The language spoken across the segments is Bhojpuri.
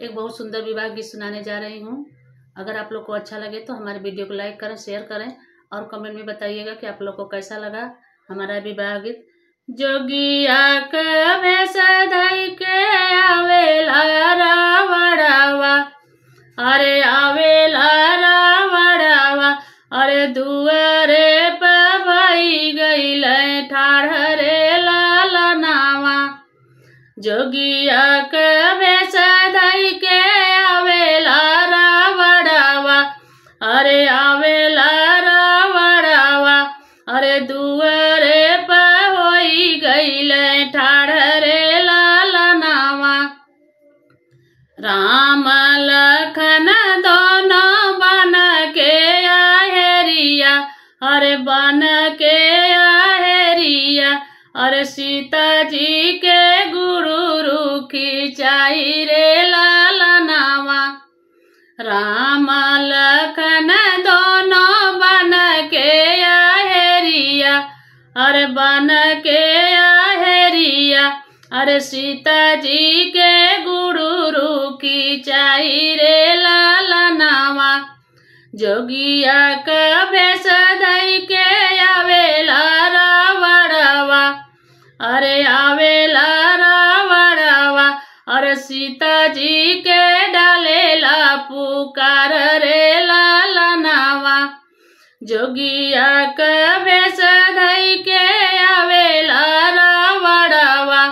एक बहुत सुंदर विवाह गीत सुनाने जा रही हूँ। अगर आप लोग को अच्छा लगे तो हमारे वीडियो को लाइक करें, शेयर करें और कमेंट में बताइएगा कि आप लोग को कैसा लगा हमारा विवाह गीत। जोगिया के भेष धइ के आवेला रावणवा, अरे आवेला रावणवा, अरे दुआरे पे भई गईल ठाढ़ रे लालनावा। जोगिया के भेष धइ के आवेला रावणवा, अरे आवेला रावणवा, अरे दुआरे पे होई गईल ठाढ़ रे लालनावा। राम लखन दोनों बन के आहेरिया, अरे बन के आहेरिया, अरे सीता जी के गुरु रुखी चाही रे लालनावा। राम लखन दोनों बन के आहेरिया, अरे बन के आहेरिया, अरे सीता जी के गुरु रुखी चाही रे लालनावा। जोगिया के भेष धइ के आवेला रावणवा, अरे आवेला रावणवा, अरे सीता जी के डालेला पुकार रे लालनावा। जोगिया के भेष धइ के आवेला रावणवा,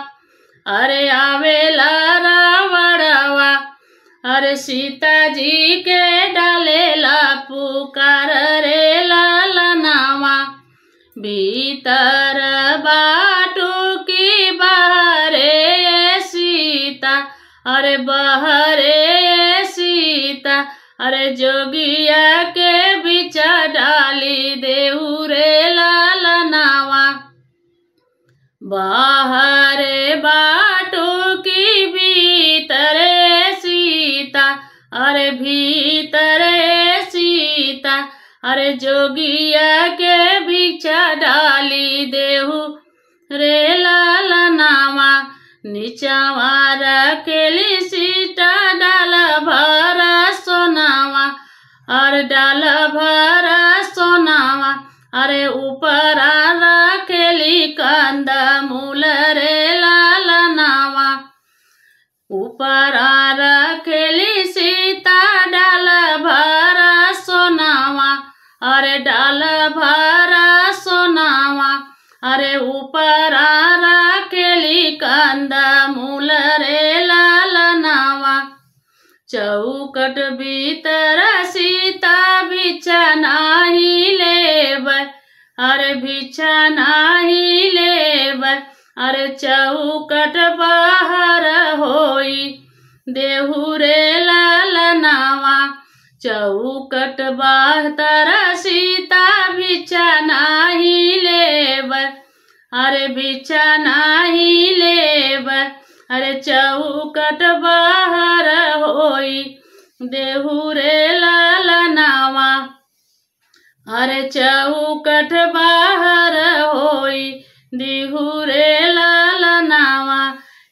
अरे आवेला रावणवा, अरे सीता जी के डालेला पुकार रे लालनावा। भीतर बाटू की बहरे सीता, अरे बहरे सीता, अरे जोगिया के बीच डाली देहु रे लालनावा। बाहरे बाटू की भीतरे सीता, अरे भीतरे सीता, अरे जोगिया के बीच डाली देहु रे लालनावा। नीचवा रखेली सीता डाल भरा सोनावा, और डाल भरा सोनावा, अरे ऊपर रखेली कंद मूल रे लालनावा। ऊपर रखेली सीता डाल भरा सोनावा, अरे डाल भरा सोनावा, अरे ऊपर रखेली कंद मूल रे लालनावा। चौकट भीतर सीता बिछा नाही लेबै, अरे बिछा नाही लेबै, अरे चौकट बाहर होई देहु रे लालनावा। चौकट बाहर सीता बिछा नाही लेबै, अरे बिछा नाही लेबै, अरे चौकट बाहर होई देहु रे लालनावा। अरे चौकट बाहर होई देहु रे लालनावा।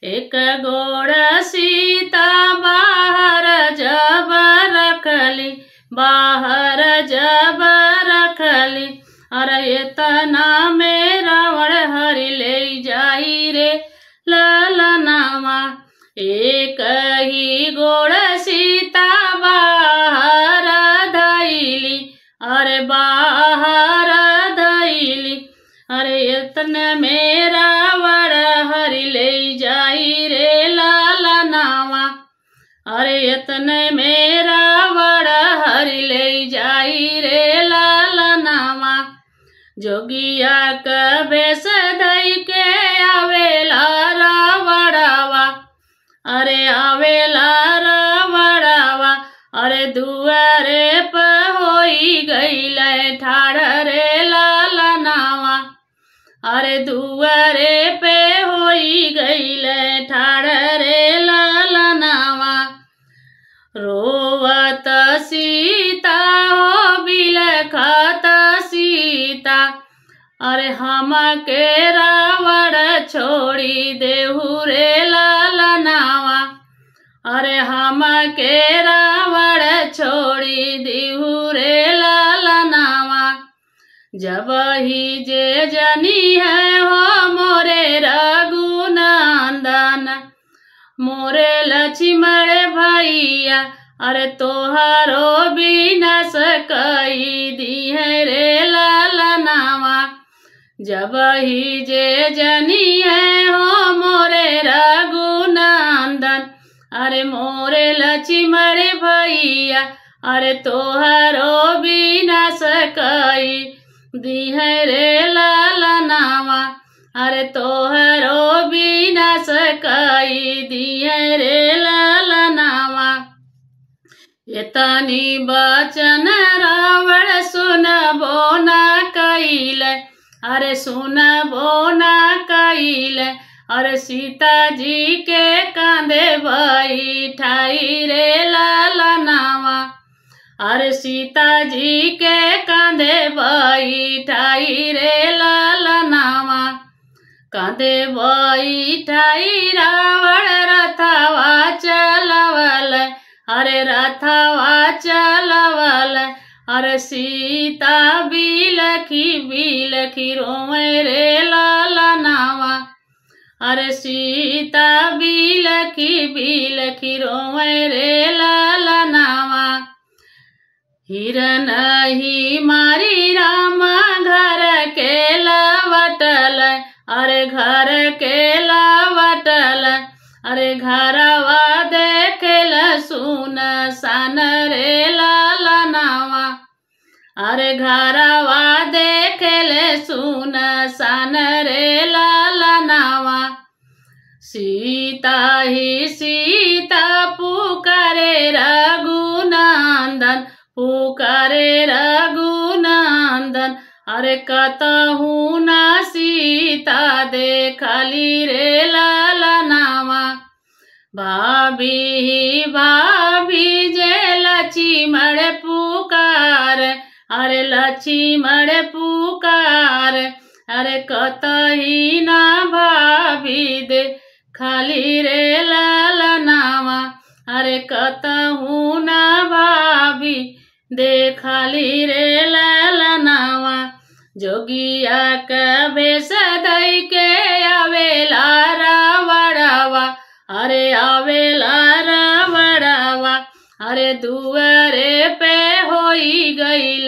एक गोड़ सीता बाहर जब रखली, बाहर जब रखली, अरे इतना में रावण हरि ले जाई रे लालनावा। एक ही गोड़ सीता बाहर धइली, अरे बाहर धइली, अरे इतने में रावण हरि ले जाई रे लालनावा। अरे इतने में रावण हरि ले जाई रे लालनावा। जोगिया के भेष धइ के आवेला रावणवा, अरे आवेला रावणवा, अरे दुआरे पे होई गईल ठाढ़ रे लालनावा। अरे दुआरे पे होई गईल ठाढ़ रे लालनावा। रोवत सीता हो बिलखत सीता, अरे हम के रावण छोड़ी देहु रे लालनावा। अरे हम के रावण छोड़ी दिहु रे ललनावा। जब ही जे जनी है हो मोरे रघुनंदन, मोरे लक्ष्मण भैया अरे तोहरो विनाश कई दी है रे ललनावा। जब ही जे जनी है हो मोरे रघुनंदन, अरे मोरे लक्ष्मण भैया अरे तोहरो विनाश कई दी है रे ललनावा। अरे तोहरो विनाश कई दी है रे ललनावा। एतनी बचन रावण सुनबो न कइले, अरे सुनबो न कइले। अरे सीता जी के कांधे बैठाई रे ललनावा। अरे सीता जी के कांधे बैठाई रे ललनावा। कांधे बैठाई रावण रथवा चलवल, अरे रथवा चलवल। अरे सीता बिलखी बिलखी रोवे रे ललनावा। अरे सीता बिलखी बिलखी रोवे रे ललनावा। हिरन ही मारी राम घर के लवटल, अरे घर के लवटल। अरे घरवा देखल सुन सन रे ललनावा। अरे घरवा देखल सुन सन रे ललनावा। सीता ही सीता पुकारे रघुनंदन, पुकारे रघुनंदन। अरे कतहु न सीता देखली रे ललनावा। भाभी भाभी जे लक्ष्मण पुकार, अरे लक्ष्मण पुकार। अरे कतही न भाभी देखली रे ललनावा। अरे कतहु न भाभी देखली रे ललनावा। जोगिया के भेष धइ के आवेला रावणवा, अरे आवेला रावणवा। अरे दुआरे पे होई गईल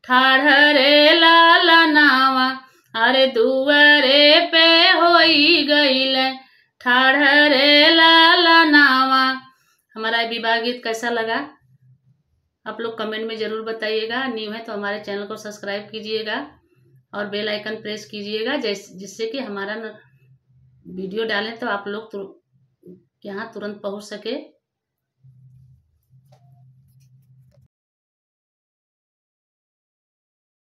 ठाढ़ रे ललनावा। अरे दुआरे पे होई गईल ठाढ़ रे ललनावा। हमारा विवाह गीत कैसा लगा आप लोग कमेंट में ज़रूर बताइएगा। न्यू है तो हमारे चैनल को सब्सक्राइब कीजिएगा और बेल आइकन प्रेस कीजिएगा, जिससे कि हमारा वीडियो डालें तो आप लोग यहाँ तुरंत पहुँच सके।